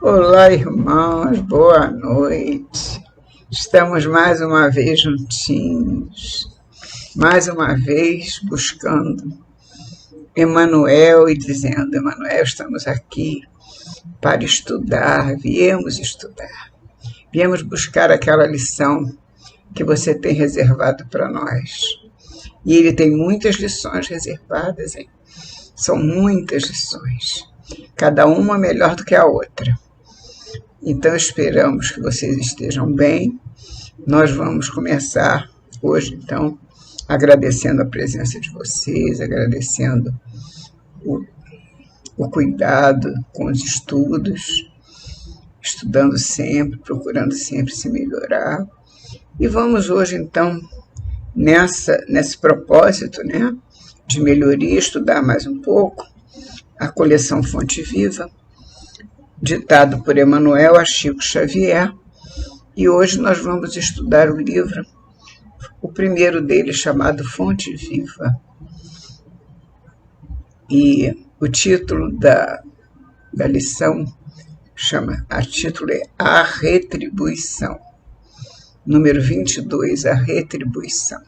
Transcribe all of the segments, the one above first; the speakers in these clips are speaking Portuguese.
Olá, irmãos, boa noite. Estamos mais uma vez juntinhos, mais uma vez buscando Emmanuel e dizendo: Emmanuel, estamos aqui para estudar, viemos estudar, viemos buscar aquela lição que você tem reservado para nós. E ele tem muitas lições reservadas, hein? São muitas lições, cada uma melhor do que a outra. Então, esperamos que vocês estejam bem. Nós vamos começar hoje, então, agradecendo a presença de vocês, agradecendo o cuidado com os estudos, estudando sempre, procurando sempre se melhorar. E vamos hoje, então, nesse propósito, né, de melhoria, estudar mais um pouco a coleção Fonte Viva, ditado por Emmanuel a Chico Xavier, e hoje nós vamos estudar o livro, o primeiro dele chamado Fonte Viva. E o título da lição título é A Retribuição, número 22, A Retribuição.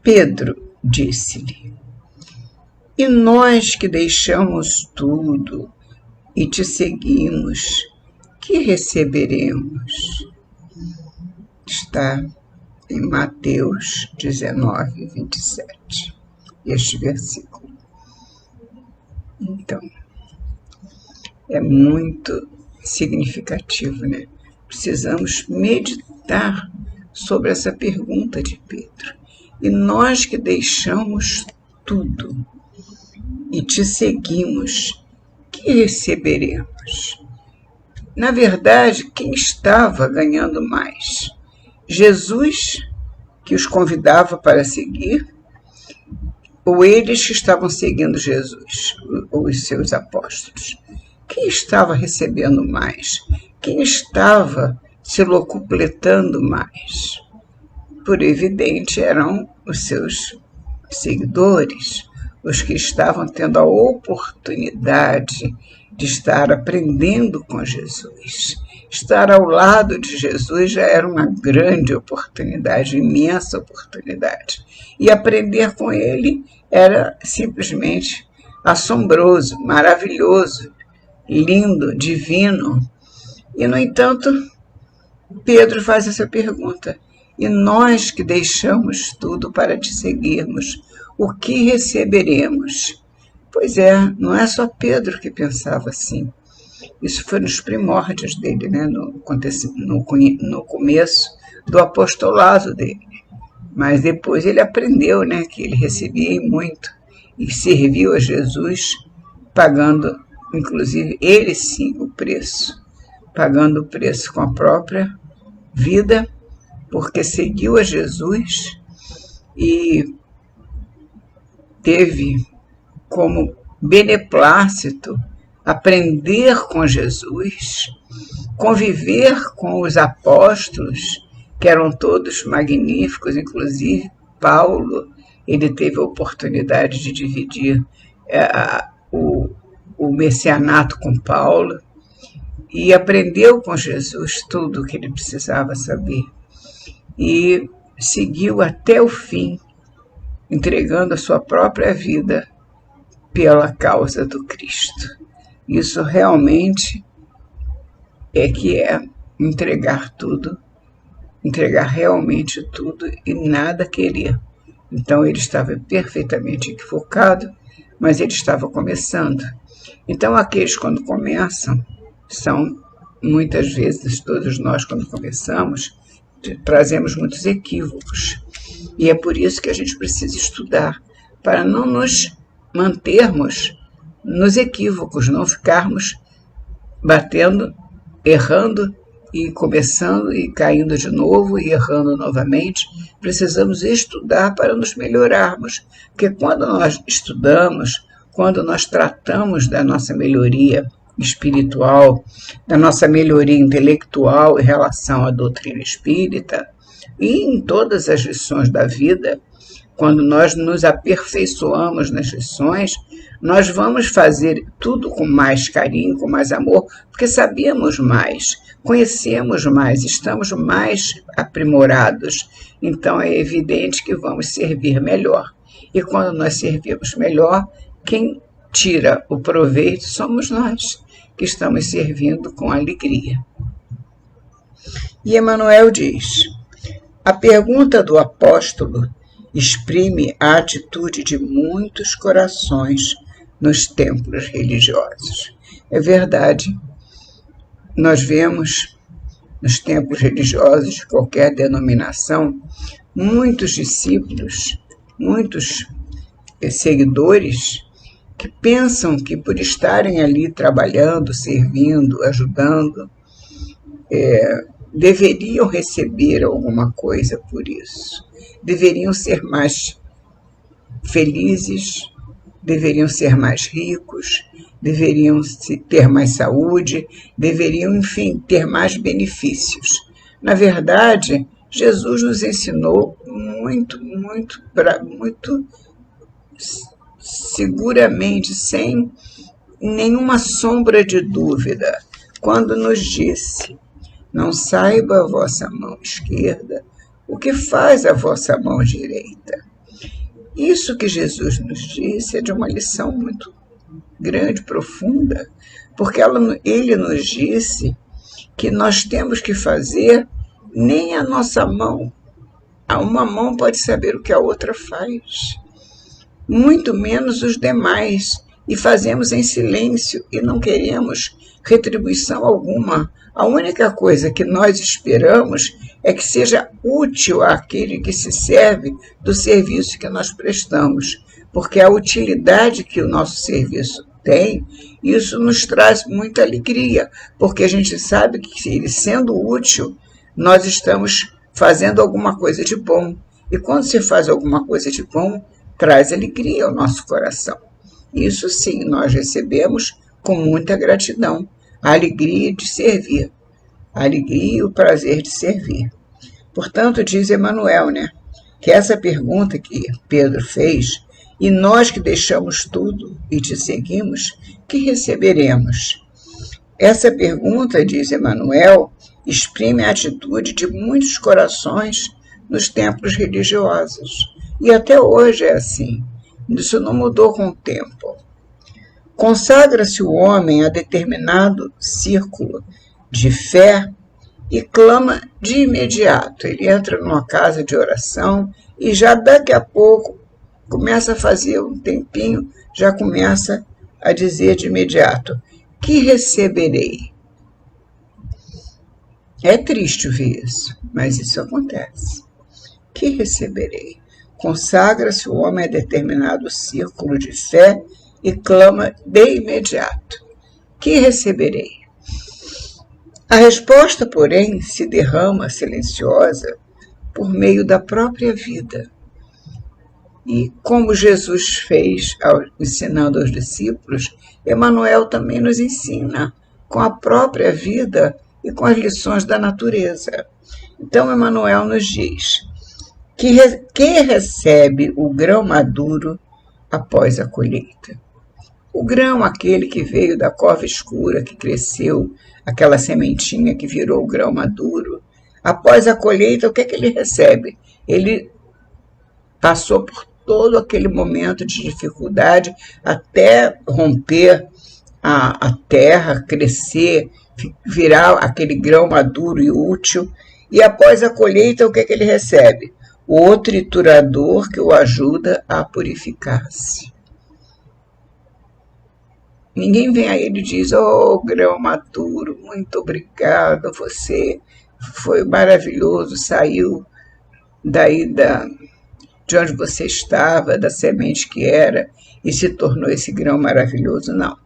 Pedro disse-lhe: e nós que deixamos tudo e te seguimos, que receberemos? Está em Mateus 19, 27, este versículo. Então, é muito significativo, né? Precisamos meditar sobre essa pergunta de Pedro. E nós que deixamos tudo e te seguimos, que receberemos? Na verdade, quem estava ganhando mais? Jesus, que os convidava para seguir, ou eles que estavam seguindo Jesus, ou os seus apóstolos? Quem estava recebendo mais? Quem estava se locupletando mais? Por evidente, eram os seus seguidores, os que estavam tendo a oportunidade de estar aprendendo com Jesus. Estar ao lado de Jesus já era uma grande oportunidade, imensa oportunidade. E aprender com ele era simplesmente assombroso, maravilhoso, lindo, divino. E, no entanto, Pedro faz essa pergunta: e nós que deixamos tudo para te seguirmos, o que receberemos? Pois é, não é só Pedro que pensava assim. Isso foi nos primórdios dele, né? no começo do apostolado dele. Mas depois ele aprendeu, né, que ele recebia muito e serviu a Jesus, pagando, inclusive, ele sim, o preço. Pagando o preço com a própria vida, porque seguiu a Jesus e teve como beneplácito aprender com Jesus, conviver com os apóstolos, que eram todos magníficos, inclusive Paulo. Ele teve a oportunidade de dividir o messianato com Paulo e aprendeu com Jesus tudo o que ele precisava saber. E seguiu até o fim, entregando a sua própria vida pela causa do Cristo. Isso realmente é entregar tudo, entregar realmente tudo e nada querer. Então ele estava perfeitamente equivocado, mas ele estava começando. Então aqueles quando começam, são muitas vezes, todos nós quando começamos, trazemos muitos equívocos. E é por isso que a gente precisa estudar, para não nos mantermos nos equívocos, não ficarmos batendo, errando e começando e caindo de novo e errando novamente. Precisamos estudar para nos melhorarmos, porque quando nós estudamos, quando nós tratamos da nossa melhoria espiritual, da nossa melhoria intelectual em relação à doutrina espírita e em todas as lições da vida, quando nós nos aperfeiçoamos nas lições, nós vamos fazer tudo com mais carinho, com mais amor, porque sabemos mais, conhecemos mais, estamos mais aprimorados. Então é evidente que vamos servir melhor. E quando nós servimos melhor, quem tira o proveito somos nós, que estamos servindo com alegria. E Emmanuel diz: a pergunta do apóstolo exprime a atitude de muitos corações nos templos religiosos. É verdade, nós vemos nos templos religiosos de qualquer denominação muitos discípulos, muitos seguidores que pensam que por estarem ali trabalhando, servindo, ajudando, deveriam receber alguma coisa por isso. Deveriam ser mais felizes, deveriam ser mais ricos, deveriam ter mais saúde, deveriam, enfim, ter mais benefícios. Na verdade, Jesus nos ensinou muito seguramente, sem nenhuma sombra de dúvida, quando nos disse: não saiba a vossa mão esquerda o que faz a vossa mão direita. Isso que Jesus nos disse é de uma lição muito grande, profunda, porque ele nos disse que nós temos que fazer nem a nossa mão. Uma mão pode saber o que a outra faz, muito menos os demais, e fazemos em silêncio e não queremos retribuição alguma. A única coisa que nós esperamos é que seja útil àquele que se serve do serviço que nós prestamos, porque a utilidade que o nosso serviço tem, isso nos traz muita alegria, porque a gente sabe que ele sendo útil, nós estamos fazendo alguma coisa de bom. E quando se faz alguma coisa de bom, traz alegria ao nosso coração. Isso sim, nós recebemos com muita gratidão, a alegria de servir, a alegria e o prazer de servir. Portanto, diz Emmanuel, que essa pergunta que Pedro fez, e nós que deixamos tudo e te seguimos, que receberemos? Essa pergunta, diz Emmanuel, exprime a atitude de muitos corações nos templos religiosos. E até hoje é assim. Isso não mudou com o tempo. Consagra-se o homem a determinado círculo de fé e clama de imediato. Ele entra numa casa de oração e já daqui a pouco começa a fazer um tempinho, já começa a dizer de imediato: que receberei? É triste ouvir isso, mas isso acontece. Que receberei? Consagra-se o homem a determinado círculo de fé e clama de imediato: que receberei? A resposta, porém, se derrama silenciosa por meio da própria vida. E como Jesus fez ensinando aos discípulos, Emmanuel também nos ensina com a própria vida e com as lições da natureza. Então, Emmanuel nos diz: quem recebe o grão maduro após a colheita? O grão, aquele que veio da cova escura, que cresceu, aquela sementinha que virou o grão maduro, após a colheita, o que é que ele recebe? Ele passou por todo aquele momento de dificuldade até romper a terra, crescer, virar aquele grão maduro e útil. E após a colheita, o que é que ele recebe? O triturador que o ajuda a purificar-se. Ninguém vem a ele e diz: grão maduro, muito obrigado, você foi maravilhoso, saiu daí de onde você estava, da semente que era, e se tornou esse grão maravilhoso. Não.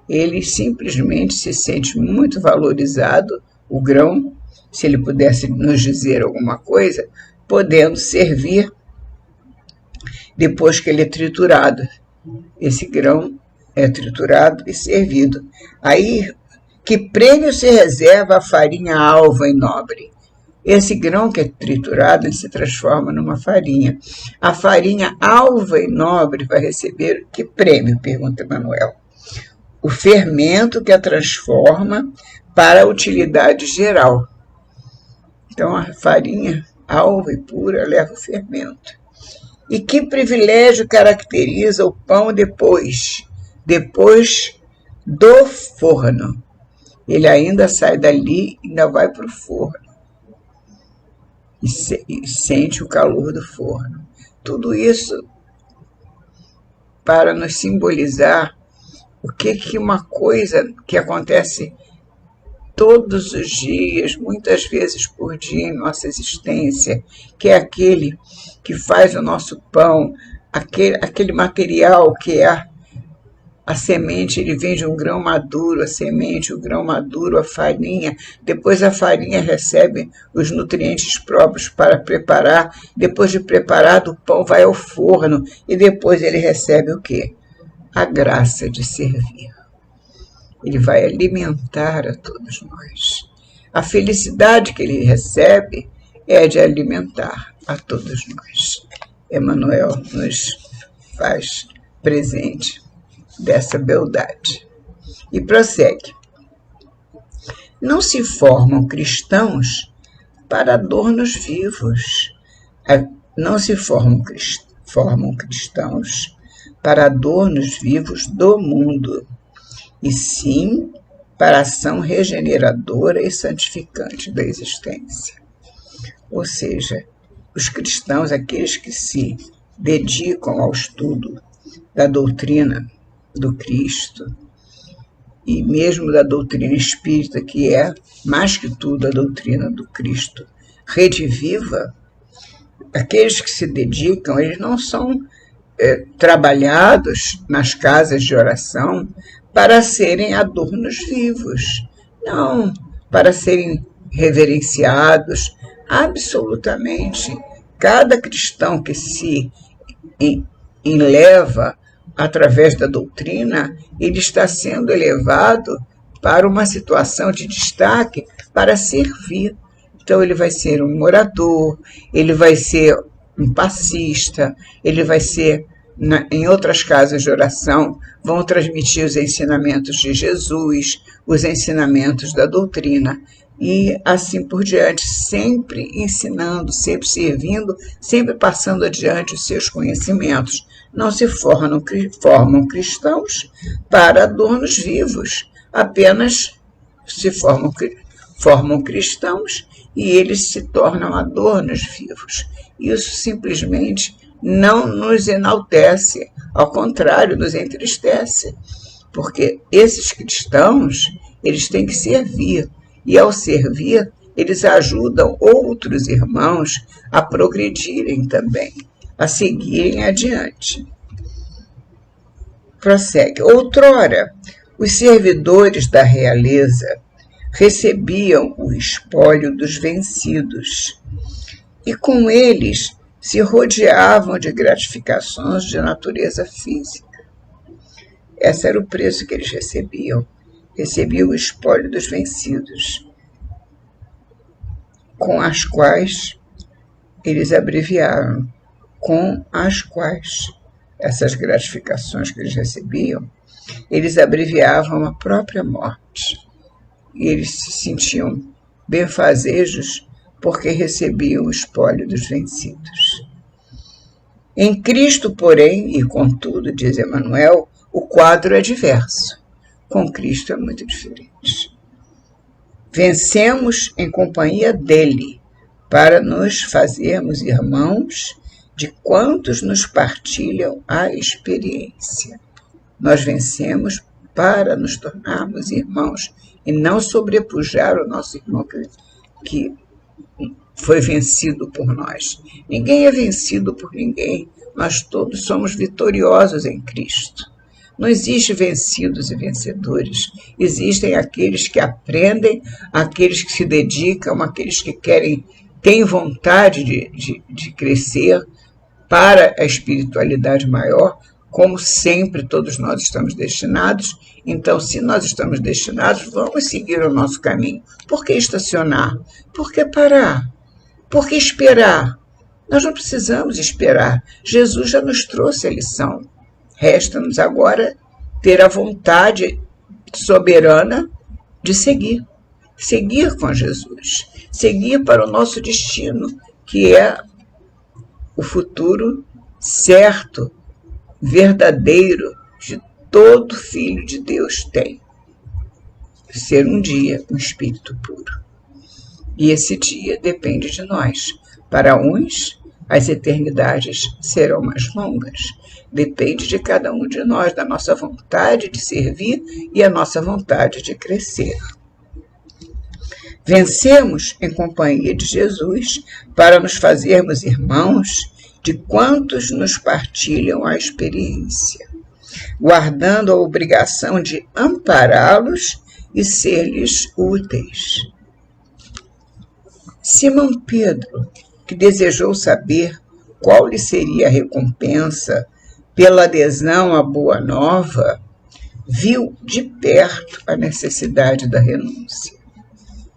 Ele simplesmente se sente muito valorizado, o grão, se ele pudesse nos dizer alguma coisa, podendo servir depois que ele é triturado. Esse grão é triturado e servido. Aí, que prêmio se reserva a farinha alva e nobre? Esse grão que é triturado, ele se transforma numa farinha. A farinha alva e nobre vai receber que prêmio? Pergunta Manuel. O fermento que a transforma para a utilidade geral. Então, a farinha alva e pura leva o fermento. E que privilégio caracteriza o pão depois do forno? Ele ainda sai dali e ainda vai para o forno. E sente o calor do forno. Tudo isso para nos simbolizar o que uma coisa que acontece todos os dias, muitas vezes por dia em nossa existência, que é aquele que faz o nosso pão, aquele material que é a semente, ele vem de um grão maduro, a semente, o grão maduro, a farinha, depois a farinha recebe os nutrientes próprios para preparar, depois de preparado o pão vai ao forno e depois ele recebe o quê? A graça de servir. Ele vai alimentar a todos nós. A felicidade que ele recebe é de alimentar a todos nós. Emmanuel nos faz presente dessa beldade. E prossegue. Não se formam cristãos para adornos vivos. Não se formam cristãos para adornos vivos do mundo, e sim para a ação regeneradora e santificante da existência. Ou seja, os cristãos, aqueles que se dedicam ao estudo da doutrina do Cristo, e mesmo da doutrina espírita, que é, mais que tudo, a doutrina do Cristo rediviva, aqueles que se dedicam, eles não são trabalhados nas casas de oração para serem adornos vivos, não, para serem reverenciados. Absolutamente, cada cristão que se eleva através da doutrina, ele está sendo elevado para uma situação de destaque para servir. Então, ele vai ser um orador, ele vai ser um passista, ele vai ser, em outras casas de oração, vão transmitir os ensinamentos de Jesus, os ensinamentos da doutrina, e assim por diante, sempre ensinando, sempre servindo, sempre passando adiante os seus conhecimentos. Não se formam cristãos para adornos vivos, apenas se formam cristãos e eles se tornam adornos vivos. Isso simplesmente não nos enaltece, ao contrário, nos entristece, porque esses cristãos, eles têm que servir, e ao servir, eles ajudam outros irmãos a progredirem também, a seguirem adiante. Prossegue. Outrora, os servidores da realeza recebiam o espólio dos vencidos, e com eles se rodeavam de gratificações de natureza física. Esse era o preço que eles recebiam. Recebiam o espólio dos vencidos, com as quais eles abreviaram, com as quais essas gratificações que eles recebiam, eles abreviavam a própria morte. E eles se sentiam benfazejos porque recebiam o espólio dos vencidos. Em Cristo, porém, e contudo, diz Emmanuel, o quadro é diverso. Com Cristo é muito diferente. Vencemos em companhia dele, para nos fazermos irmãos de quantos nos partilham a experiência. Nós vencemos para nos tornarmos irmãos e não sobrepujar o nosso irmão que foi vencido por nós. Ninguém é vencido por ninguém. Nós todos somos vitoriosos em Cristo. Não existe vencidos e vencedores. Existem aqueles que aprendem, aqueles que se dedicam, aqueles que têm vontade de crescer para a espiritualidade maior, como sempre todos nós estamos destinados. Então, se nós estamos destinados, vamos seguir o nosso caminho. Por que estacionar? Por que parar? Por que esperar? Nós não precisamos esperar. Jesus já nos trouxe a lição. Resta-nos agora ter a vontade soberana de seguir. Seguir com Jesus. Seguir para o nosso destino, que é o futuro certo, verdadeiro, de todo filho de Deus tem. Ser um dia um espírito puro. E esse dia depende de nós. Para uns, as eternidades serão mais longas. Depende de cada um de nós, da nossa vontade de servir e a nossa vontade de crescer. Vencemos em companhia de Jesus para nos fazermos irmãos de quantos nos partilham a experiência, guardando a obrigação de ampará-los e ser-lhes úteis. Simão Pedro, que desejou saber qual lhe seria a recompensa pela adesão à Boa Nova, viu de perto a necessidade da renúncia.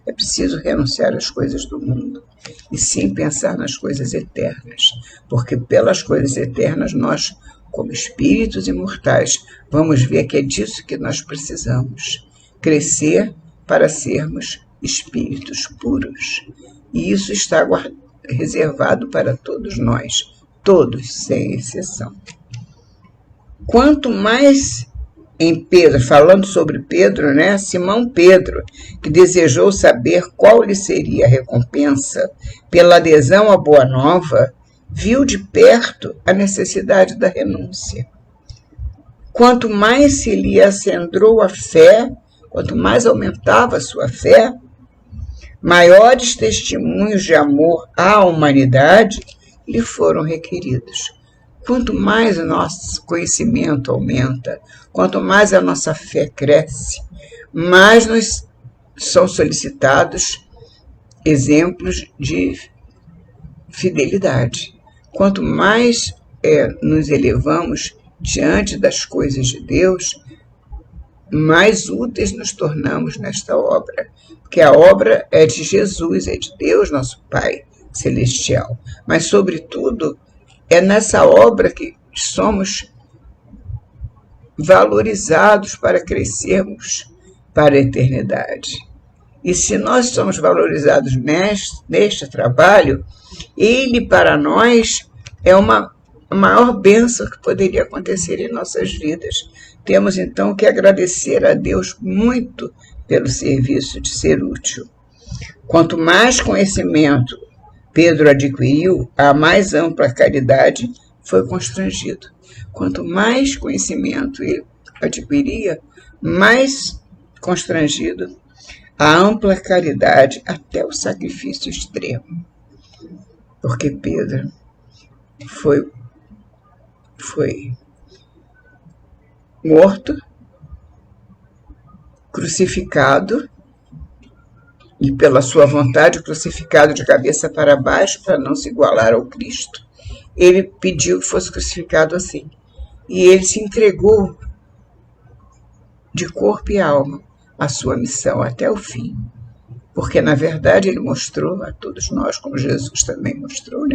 É preciso renunciar às coisas do mundo e sim pensar nas coisas eternas, porque pelas coisas eternas nós, como espíritos imortais, vamos ver que é disso que nós precisamos, crescer para sermos espíritos puros. E isso está reservado para todos nós, todos, sem exceção. Quanto mais em Pedro, falando sobre Pedro, Simão Pedro, que desejou saber qual lhe seria a recompensa pela adesão à Boa Nova, viu de perto a necessidade da renúncia. Quanto mais se lhe acendrau a fé, quanto mais aumentava a sua fé, maiores testemunhos de amor à humanidade lhe foram requeridos. Quanto mais o nosso conhecimento aumenta, quanto mais a nossa fé cresce, mais nos são solicitados exemplos de fidelidade. Quanto mais nos elevamos diante das coisas de Deus, mais úteis nos tornamos nesta obra, porque a obra é de Jesus, é de Deus, nosso Pai Celestial. Mas, sobretudo, é nessa obra que somos valorizados para crescermos para a eternidade. E se nós somos valorizados neste trabalho, ele para nós é a maior bênção que poderia acontecer em nossas vidas. Temos então que agradecer a Deus muito pelo serviço de ser útil. Quanto mais conhecimento Pedro adquiriu, a mais ampla caridade foi constrangido. Quanto mais conhecimento ele adquiria, mais constrangido a ampla caridade até o sacrifício extremo. Porque Pedro foi morto, crucificado, e pela sua vontade crucificado de cabeça para baixo para não se igualar ao Cristo. Ele pediu que fosse crucificado assim. E ele se entregou de corpo e alma à sua missão até o fim. Porque, na verdade, ele mostrou a todos nós, como Jesus também mostrou,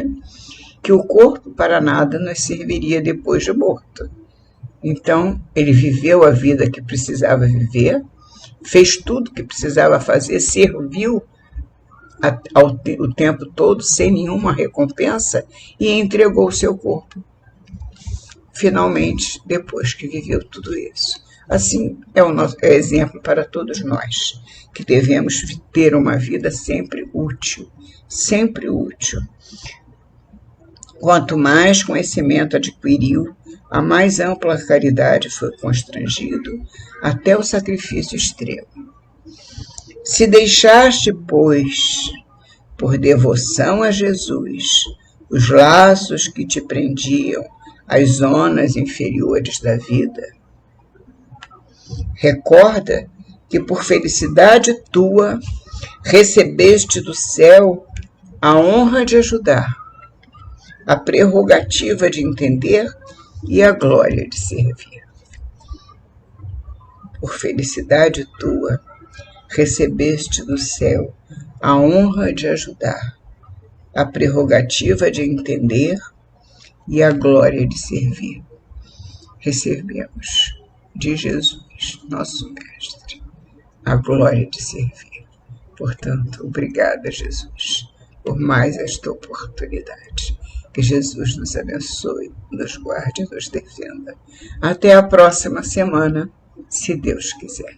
que o corpo para nada nos serviria depois de morto. Então, ele viveu a vida que precisava viver, fez tudo o que precisava fazer, serviu o tempo todo sem nenhuma recompensa e entregou o seu corpo, finalmente, depois que viveu tudo isso. Assim, é exemplo para todos nós, que devemos ter uma vida sempre útil, sempre útil. Quanto mais conhecimento adquiriu, a mais ampla caridade foi constrangido até o sacrifício extremo. Se deixaste, pois, por devoção a Jesus, os laços que te prendiam às zonas inferiores da vida. Recorda que por felicidade tua recebeste do céu a honra de ajudar, a prerrogativa de entender e a glória de servir. Por felicidade tua recebeste do céu a honra de ajudar, a prerrogativa de entender e a glória de servir. Recebemos de Jesus, nosso Mestre, a glória de servir. Portanto, obrigada, Jesus, por mais esta oportunidade. Que Jesus nos abençoe, nos guarde e nos defenda. Até a próxima semana, se Deus quiser.